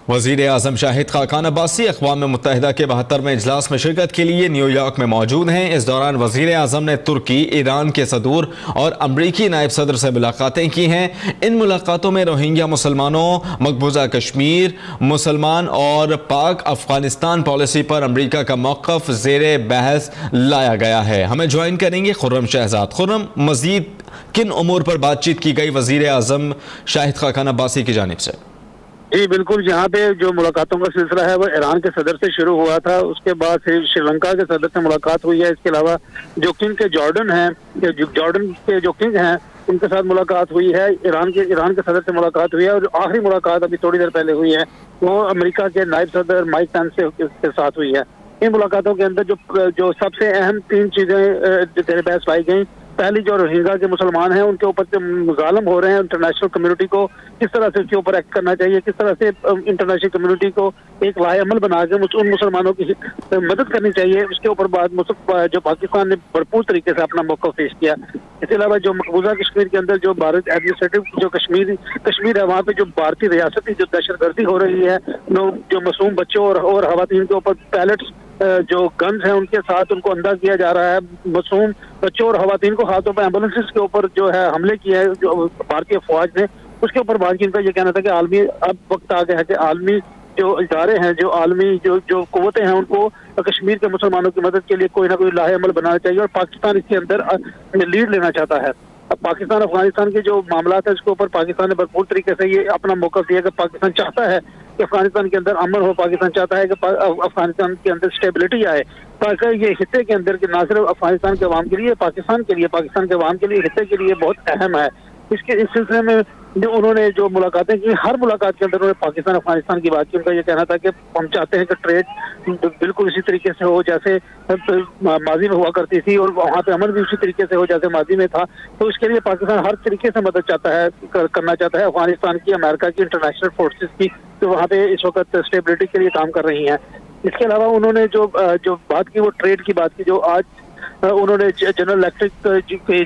वज़ीर आज़म शाहिद खाकान अब्बासी अक़वाम मुत्तहिदा के 72वें इजलास में शिरकत के लिए न्यूयॉर्क में मौजूद हैं। इस दौरान वज़ीर आज़म ने तुर्की, ईरान के सदूर और अमरीकी नायब सदर से मुलाकातें की हैं। इन मुलाकातों में रोहिंग्या मुसलमानों, मकबूजा कश्मीर, मुसलमान और पाक अफ़गानिस्तान पॉलिसी पर अमरीका का मौक़िफ़ ज़ेरे बहस लाया गया है। हमें ज्वाइन करेंगे खुर्रम शहजाद। खुर्रम, मज़ीद किन उमूर पर बातचीत की गई वज़ीर आज़म शाहिद खाकान अब्बासी की जानिब से? जी बिल्कुल, यहाँ पे जो मुलाकातों का सिलसिला है वो ईरान के सदर से शुरू हुआ था, उसके बाद फिर श्रीलंका के सदर से मुलाकात हुई है। इसके अलावा जो किंग के जॉर्डन हैं, जॉर्डन के जो किंग हैं उनके साथ मुलाकात हुई है। ईरान के सदर से मुलाकात हुई है और आखिरी मुलाकात अभी थोड़ी देर पहले हुई है वो अमेरिका के नायब सदर माइक पेंस के साथ हुई है। इन मुलाकातों के अंदर जो सबसे अहम तीन चीजें बहस पाई गई, पहली जो रोहिंग्या के मुसलमान हैं उनके ऊपर जो मुजालम हो रहे हैं, इंटरनेशनल कम्युनिटी को किस तरह से उसके ऊपर एक्ट करना चाहिए, किस तरह से इंटरनेशनल कम्युनिटी को एक लाएअमल बना के उन मुसलमानों की मदद करनी चाहिए, उसके ऊपर बाद जो पाकिस्तान ने भरपूर तरीके से अपना मौका पेश किया। इसके अलावा जो मकबूजा कश्मीर के अंदर जो भारत एडमिनिस्ट्रेटिव जो कश्मीर है वहाँ पे जो भारतीय रियासती जो दहशतगर्दी हो रही है, जो मासूम बच्चों और खवातीन के ऊपर पैलेट्स जो गन्स हैं उनके साथ उनको अंधा किया जा रहा है, मासूम बच्चों और खवातीन को खासतौर पर एम्बुलेंसेस के ऊपर जो है हमले किए हैं जो भारतीय फौज ने, उसके ऊपर बात की। इनका ये कहना था कि आलमी अब वक्त आ गया है कि आलमी जो इदारे हैं, जो आलमी जो कुव्वतें हैं, उनको कश्मीर के मुसलमानों की मदद के लिए कोई ना कोई लाहेअमल बनाना चाहिए और पाकिस्तान इसके अंदर लीड लेना चाहता है। अब पाकिस्तान अफगानिस्तान के जो मामला है उसके ऊपर पाकिस्तान ने भरपूर तरीके से ये अपना मौका दिया कि पाकिस्तान चाहता है कि अफगानिस्तान के अंदर अमन हो, पाकिस्तान चाहता है कि अफगानिस्तान के अंदर स्टेबिलिटी आए, ताकि ये हिस्से के अंदर के ना सिर्फ अफगानिस्तान के अवाम के लिए, पाकिस्तान के अवाम के लिए, हिस्से के लिए बहुत अहम है। इस सिलसिले में जो उन्होंने जो मुलाकातें की, हर मुलाकात के अंदर उन्होंने पाकिस्तान अफगानिस्तान की बात की। उनका ये कहना था कि हम चाहते हैं कि ट्रेड बिल्कुल इसी तरीके से हो जैसे माजी में हुआ करती थी और वहाँ पे अमन भी उसी तरीके से हो जैसे माजी में था। तो इसके लिए पाकिस्तान हर तरीके से मदद चाहता है करना चाहता है अफगानिस्तान की, अमेरिका की, इंटरनेशनल फोर्सेस की, तो वहाँ पे इस वक्त स्टेबिलिटी के लिए काम कर रही हैं। इसके अलावा उन्होंने जो बात की वो ट्रेड की बात की। जो आज उन्होंने जनरल इलेक्ट्रिक के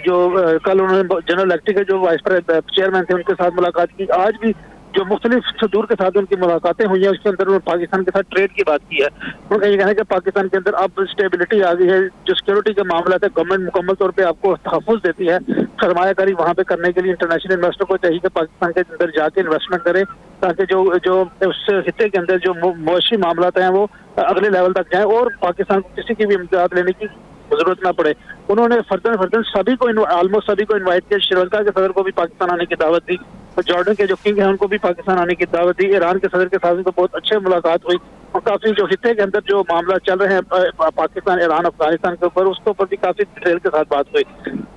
कल उन्होंने जनरल इलेक्ट्रिक के जो वाइस चेयरमैन थे उनके साथ मुलाकात की। आज भी जो मुख्तलिफ सदूर के साथ उनकी मुलाकातें हुई हैं उसके अंदर उन्होंने पाकिस्तान के साथ ट्रेड की बात की है। उनका ये कहना है कि पाकिस्तान के अंदर अब स्टेबिलिटी आ गई है, जो सिक्योरिटी के मामला है गवर्नमेंट मुकम्मल तौर पे आपको तहफ़्फ़ुज़ देती है। सरमायाकारी वहाँ पे करने के लिए इंटरनेशनल इन्वेस्टर को चाहिए कि पाकिस्तान के अंदर जाके इन्वेस्टमेंट करे, ताकि जो उस हिस्से के अंदर जो मुआशी मामला हैं वो अगले लेवल तक जाएँ और पाकिस्तान को किसी की भी इमदाद लेने की जरूरत ना पड़े। उन्होंने फर्दन सभी को ऑलमोस्ट सभी को इनवाइट किया। श्रीलंका के सदर को भी पाकिस्तान आने की दावत दी, जॉर्डन के जो किंग हैं उनको भी पाकिस्तान आने की दावत दी। ईरान के सदर के साथ भी तो बहुत अच्छे मुलाकात हुई और काफी जो हिस्से के अंदर जो मामला चल रहे हैं पाकिस्तान, ईरान, अफगानिस्तान के ऊपर, उसके ऊपर भी काफी डिटेल के साथ बात हुई।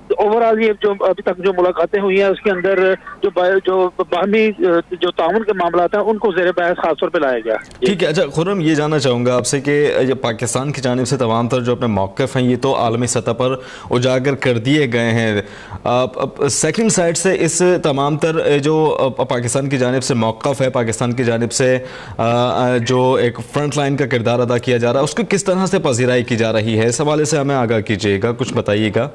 तो ओवरऑल ये जो अभी तक जो मुलाकातें हुई हैं उसके अंदर जो बाहमी जो ताउन के मामला हैं उनको ज़ेरे बहस खास तौर पर लाया गया। ठीक है। अच्छा खुर्रम, ये जानना चाहूँगा आपसे कि पाकिस्तान की जानिब से तमाम तर जो अपने मौक़िफ़ हैं ये तो आलमी सतह पर उजागर कर दिए गए हैं। सेकंड साइड से इस तमाम तर जो पाकिस्तान की जानिब से मौक़िफ़ है, पाकिस्तान की जानिब से जो एक फ्रंट लाइन का किरदार अदा किया जा रहा है, उसको किस तरह से पजीराई की जा रही है, इस हवाले से हमें आगाह कीजिएगा, कुछ बताइएगा।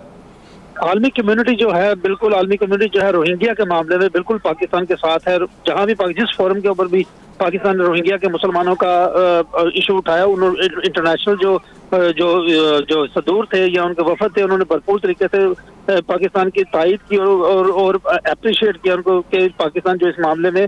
आलमी कम्युनिटी जो है, बिल्कुल आलमी कम्युनिटी जो है रोहिंग्या के मामले में बिल्कुल पाकिस्तान के साथ है। जहाँ भी जिस फोरम के ऊपर भी पाकिस्तान ने रोहिंग्या के मुसलमानों का इशू उठाया, उन्होंने इंटरनेशनल जो सदूर थे या उनके वफद थे, उन्होंने भरपूर तरीके से पाकिस्तान की तायद की और अप्रिशिएट किया उनको कि पाकिस्तान जो इस मामले में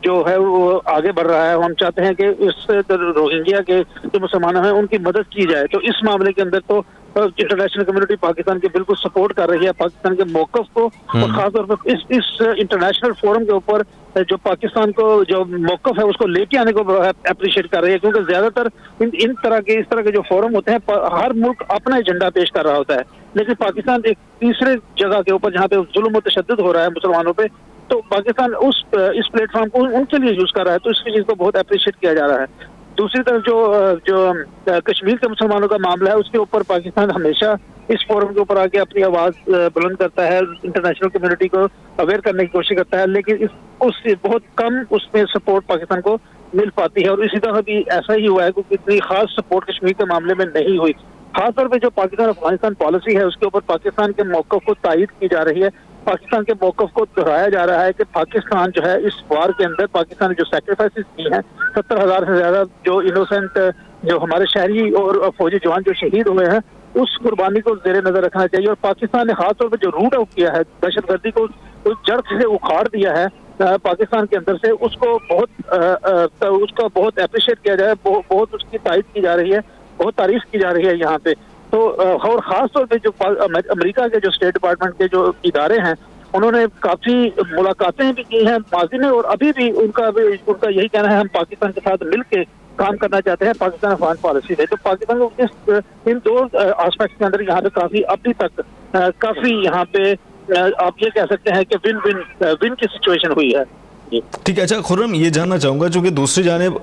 जो है वो आगे बढ़ रहा है। हम चाहते हैं कि इस रोहिंग्या के जो मुसलमान हैं उनकी मदद की जाए। तो इस मामले के अंदर तो इंटरनेशनल कम्युनिटी पाकिस्तान की बिल्कुल सपोर्ट कर रही है, पाकिस्तान के मौक़िफ़ को, और खासतौर पर इस इंटरनेशनल फोरम के ऊपर जो पाकिस्तान को जो मौक़िफ़ है उसको लेके आने को अप्रिशिएट कर रही है, क्योंकि ज्यादातर इस तरह के जो फोरम होते हैं हर मुल्क अपना एजेंडा पेश कर रहा होता है, लेकिन पाकिस्तान एक तीसरे जगह के ऊपर जहाँ पे जुल्म और तशद्दुद हो रहा है मुसलमानों पे, तो पाकिस्तान इस प्लेटफॉर्म को उनके लिए यूज कर रहा है। तो इस चीज को बहुत अप्रिशिएट किया जा रहा है। दूसरी तरफ जो कश्मीर के मुसलमानों का मामला है उसके ऊपर पाकिस्तान हमेशा इस फोरम के ऊपर आके अपनी आवाज बुलंद करता है, इंटरनेशनल कम्युनिटी को अवेयर करने की कोशिश करता है, लेकिन उससे बहुत कम उसमें सपोर्ट पाकिस्तान को मिल पाती है। और इसी तरह भी ऐसा ही हुआ है क्योंकि इतनी खास सपोर्ट कश्मीर के मामले में नहीं हुई। खासतौर पर जो पाकिस्तान अफगानिस्तान पॉलिसी है उसके ऊपर पाकिस्तान के मौक़िफ़ को तायद की जा रही है। पाकिस्तान के मौक़िफ़ को दोहराया जा रहा है कि पाकिस्तान जो है इस वार के अंदर पाकिस्तान ने जो सैक्रिफाइसेस की हैं, 70,000 से ज़्यादा जो इनोसेंट जो हमारे शहरी और फौजी जवान जो शहीद हुए हैं, उस कुर्बानी को जेर नज़र रखना चाहिए। और पाकिस्तान ने खास तौर पर जो रूट आउट किया है, दहशतगर्दी को जड़ से उखाड़ दिया है पाकिस्तान के अंदर से, उसको उसका बहुत अप्रिशिएट किया जाए, बहुत उसकी तारीफ की जा रही है, बहुत तारीफ की जा रही है यहाँ पे। तो और ख़ास तौर पे जो अमेरिका के जो स्टेट डिपार्टमेंट के जो इदारे हैं, उन्होंने काफ़ी मुलाकातें भी की हैं माजी में, और अभी भी उनका यही कहना है हम पाकिस्तान के साथ मिल के काम करना चाहते हैं पाकिस्तान फॉरेन पॉलिसी में। तो पाकिस्तान को इन दो एस्पेक्ट्स के अंदर यहाँ पे काफ़ी अभी तक काफ़ी यहाँ पे आप ये कह सकते हैं कि विन की सिचुएशन हुई है। ठीक है। अच्छा खुर्रम, ये जानना चाहूँगा चूँकि दूसरी जानिब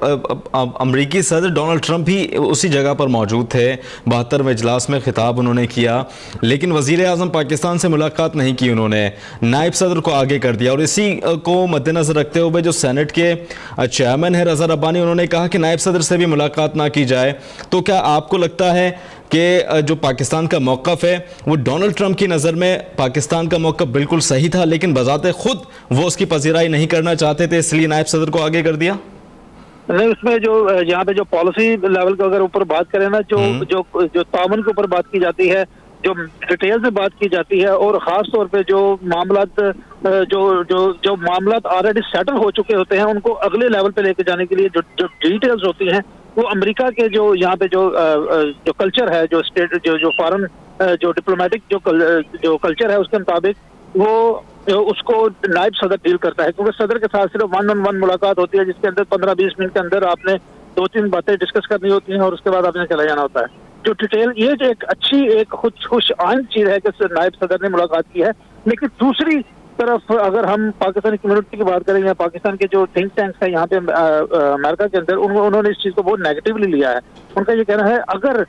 अमरीकी सदर डोनाल्ड ट्रंप भी उसी जगह पर मौजूद थे, 72वें इजलास में खिताब उन्होंने किया, लेकिन वज़ीर आज़म पाकिस्तान से मुलाकात नहीं की, उन्होंने नायब सदर को आगे कर दिया। और इसी को मद्देनज़र रखते हुए जो सेनेट के चेयरमैन है रज़ा रब्बानी, उन्होंने कहा कि नायब सदर से भी मुलाकात ना की जाए। तो क्या आपको लगता है कि जो पाकिस्तान का मौक़िफ़ है वो डोनाल्ड ट्रंप की नज़र में पाकिस्तान का मौक़िफ़ बिल्कुल सही था, लेकिन बज़ाते खुद वो उसकी पज़ीराई नहीं करना चाहते थे, इसलिए नायब सदर को आगे कर दिया? नहीं, उसमें जो यहाँ पे जो पॉलिसी लेवल के अगर ऊपर बात करें ना, जो ताउन के ऊपर बात की जाती है, जो डिटेल से बात की जाती है, और ख़ास तौर पे जो मामलात जो मामलात ऑलरेडी सेटल हो चुके होते हैं, उनको अगले लेवल पे लेके जाने के लिए जो डिटेल्स होती हैं, वो अमेरिका के जो यहाँ पे जो कल्चर है, जो स्टेट जो फॉरेन जो डिप्लोमेटिक जो कल्चर है, उसके मुताबिक वो उसको नायब सदर डील करता है। क्योंकि सदर के साथ सिर्फ 1-on-1 मुलाकात होती है, जिसके अंदर 15-20 मिनट के अंदर आपने 2-3 बातें डिस्कस करनी होती हैं और उसके बाद आपने चला जाना होता है। जो डिटेल, ये जो एक अच्छी एक खुश आइंद चीज़ है कि नायब सदर ने मुलाकात की है। लेकिन दूसरी तरफ अगर हम पाकिस्तानी कम्युनिटी की बात करें या पाकिस्तान के जो थिंक टैंक्स है यहाँ पे अमेरिका के अंदर, उन्होंने इस चीज़ को बहुत नेगेटिवली लिया है। उनका ये कहना है अगर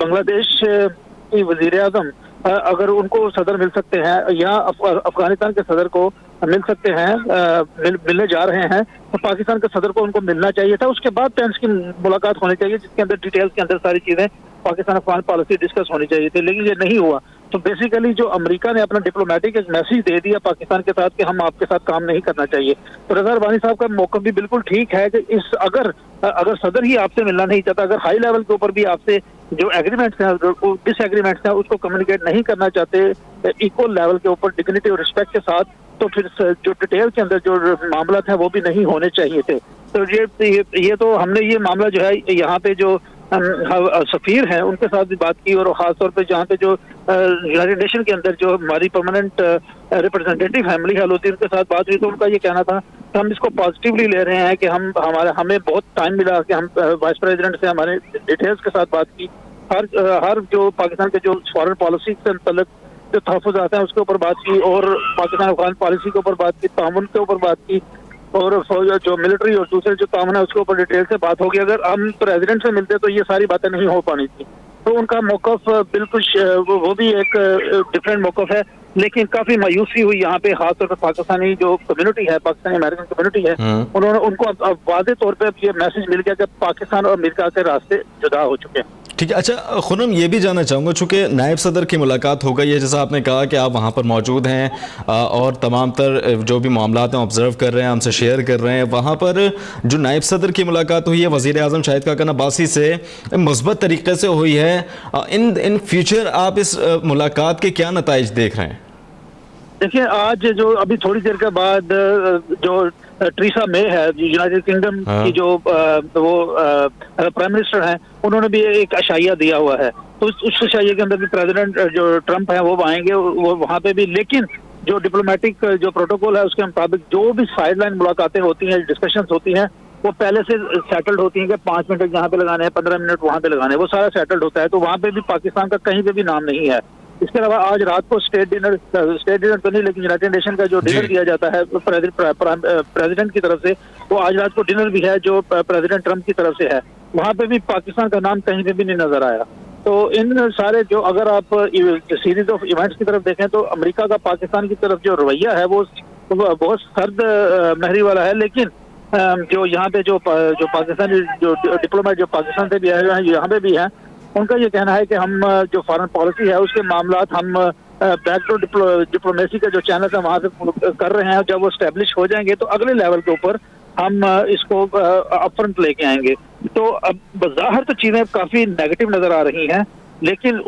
बांग्लादेश की वज़ीर आज़म अगर उनको सदर मिल सकते हैं या अफगानिस्तान के सदर को मिल सकते हैं, मिलने जा रहे हैं, तो पाकिस्तान के सदर को उनको मिलना चाहिए था। उसके बाद पेंस की मुलाकात होनी चाहिए, जिसके अंदर डिटेल्स के अंदर सारी चीज़ें पाकिस्तान अफगान पॉलिसी डिस्कस होनी चाहिए थी, लेकिन ये नहीं हुआ। तो बेसिकली जो अमेरिका ने अपना डिप्लोमेटिक एक मैसेज दे दिया पाकिस्तान के साथ कि हम आपके साथ काम नहीं करना चाहिए। तो रज़ा रब्बानी साहब का मौक़िफ़ भी बिल्कुल ठीक है कि अगर सदर ही आपसे मिलना नहीं चाहता, अगर हाई लेवल के ऊपर भी आपसे जो एग्रीमेंट्स हैं, डिसएग्रीमेंट्स हैं, उसको कम्युनिकेट नहीं करना चाहते इक्वल लेवल के ऊपर डिग्निटी और रिस्पेक्ट के साथ, तो फिर जो डिटेल के अंदर जो मामला हैं वो भी नहीं होने चाहिए थे। तो ये तो हमने ये मामला जो है यहाँ पे जो सफीर हैं उनके साथ भी बात की, और ख़ासतौर पे जहाँ पे जो यूनाइटेड नेशन के अंदर जो हमारी परमानेंट रिप्रेजेंटेटिव है मलिहा लोधी, उनके साथ बात हुई, तो उनका ये कहना था कि हम इसको पॉजिटिवली ले रहे हैं कि हमें बहुत टाइम मिला कि हम वाइस प्रेसिडेंट से हमारे डिटेल्स के साथ बात की, हर जो पाकिस्तान के जो फॉरेन पॉलिसी से मुतल्लिक जो तहफ़्फ़ुज़ात हैं उसके ऊपर बात की, और पाकिस्तान अफगान पॉलिसी के ऊपर बात की, तामुन के ऊपर बात की, और जो मिलिट्री और दूसरे जो तामुन है उसके ऊपर डिटेल से बात होगी। अगर हम प्रेसिडेंट से मिलते तो ये सारी बातें नहीं हो पानी थी। तो उनका मौक़िफ़ बिल्कुल वो भी एक डिफरेंट मौक़िफ़ है, लेकिन काफ़ी मायूसी हुई यहाँ पे, खासतौर पर पाकिस्तानी जो कम्युनिटी है, पाकिस्तानी अमेरिकन कम्युनिटी है, उनको अब वाज़ेह तौर पर ये मैसेज मिल गया कि पाकिस्तान और अमेरिका के रास्ते जुदा हो चुके हैं। ठीक है। अच्छा खुर्रम, ये भी जानना चाहूँगा, चूँकि नायब सदर की मुलाकात हो गई है, जैसा आपने कहा कि आप वहाँ पर मौजूद हैं और तमाम तर जो भी मामलात हैं ऑब्ज़र्व कर रहे हैं, हमसे शेयर कर रहे हैं, वहाँ पर जो नायब सदर की मुलाकात हुई है वज़ीर आज़म शाहिद खाक़न अब्बासी से मुस्बत तरीक़े से हुई है, इन फ्यूचर आप इस मुलाकात के क्या नताइज देख रहे हैं? देखिए, आज जो अभी थोड़ी देर के बाद जो टेरेसा मे है यूनाइटेड किंगडम की जो वो प्राइम मिनिस्टर हैं, उन्होंने भी एक अशाइया दिया हुआ है। तो उस अशाइया के अंदर भी प्रेसिडेंट जो ट्रंप है वो आएंगे, वो वहाँ पे भी, लेकिन जो डिप्लोमेटिक जो प्रोटोकॉल है उसके मुताबिक जो भी साइडलाइन मुलाकातें होती हैं, डिस्कशंस होती हैं, वो पहले से सेटल्ड होती हैं कि 5 मिनट यहाँ पे लगाने हैं, 15 मिनट वहाँ पे लगाने हैं, वो सारा सेटल्ड होता है। तो वहाँ पे भी पाकिस्तान का कहीं पे भी नाम नहीं है। इसके अलावा आज रात को स्टेट डिनर तो नहीं, लेकिन यूनाइटेड नेशन का जो डिनर दिया जाता है प्रेसिडेंट की तरफ से, वो आज रात को डिनर भी है जो प्रेसिडेंट ट्रंप की तरफ से है, वहाँ पे भी पाकिस्तान का नाम कहीं पे भी नहीं नजर आया। तो इन सारे जो अगर आप सीरीज ऑफ इवेंट्स की तरफ देखें तो अमेरिका का पाकिस्तान की तरफ जो रवैया है वो बहुत सर्द महरी वाला है, लेकिन जो यहाँ पे जो पाकिस्तानी जो डिप्लोमेट जो पाकिस्तान से भी आए हैं यहाँ पे भी हैं, उनका ये कहना है कि हम जो फॉरेन पॉलिसी है उसके मामलात हम बैकडोर डिप्लोमेसी का जो चैनल है वहाँ से कर रहे हैं। जब वो स्टैब्लिश हो जाएंगे तो अगले लेवल के ऊपर हम इसको अपफ्रंट लेके आएंगे। तो अब बज़ाहिर तो चीजें काफी नेगेटिव नजर आ रही हैं, लेकिन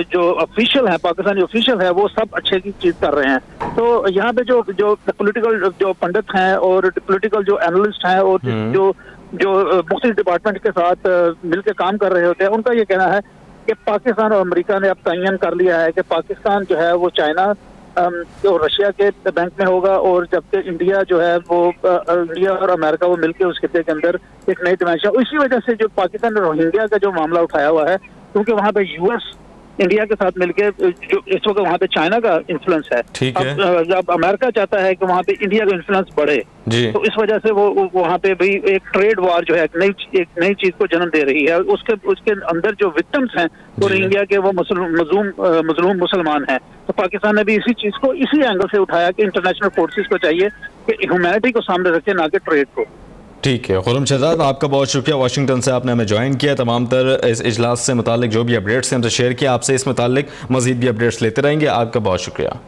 जो ऑफिशियल है, पाकिस्तानी ऑफिशियल है, वो सब अच्छे की चीज कर रहे हैं। तो यहाँ पे जो पॉलिटिकल जो पंडित हैं और पॉलिटिकल जो एनालिस्ट हैं और जो मुख्तलिफ डिपार्टमेंट के साथ मिलकर काम कर रहे होते हैं, उनका ये कहना है कि पाकिस्तान और अमेरिका ने अब तयन कर लिया है कि पाकिस्तान जो है वो चाइना जो रशिया के बैंक में होगा, और जबकि इंडिया जो है वो इंडिया और अमेरिका वो मिलकर उस खिते के अंदर एक नई डिमेंशन। इसी वजह से जो पाकिस्तान ने रोहिंग्या का जो मामला उठाया हुआ है, क्योंकि वहाँ पे यूएस इंडिया के साथ मिलके जो इस वक्त वहाँ पे चाइना का इन्फ्लुएंस है, अब अमेरिका चाहता है कि वहाँ पे इंडिया का इन्फ्लुएंस बढ़े, तो इस वजह से वो वहाँ पे भी एक ट्रेड वॉर जो है एक नई चीज को जन्म दे रही है। उसके अंदर जो विक्टिम्स हैं वो रोहिंग्या के वो मजलूम मुसलमान हैं। तो पाकिस्तान ने भी इसी चीज को इसी एंगल से उठाया कि इंटरनेशनल फोर्सेस को चाहिए कि ह्यूमैनिटी को सामने रखे, ना कि ट्रेड को। ठीक है, खुर्रम शहजाद, आपका बहुत शुक्रिया, वाशिंगटन से आपने हमें ज्वाइन किया। तमाम तर इस इजलास से मुतालिक जो भी अपडेट्स हैं हमसे शेयर किया। आपसे इस मुतालिक मजीद भी अपडेट्स लेते रहेंगे। आपका बहुत शुक्रिया।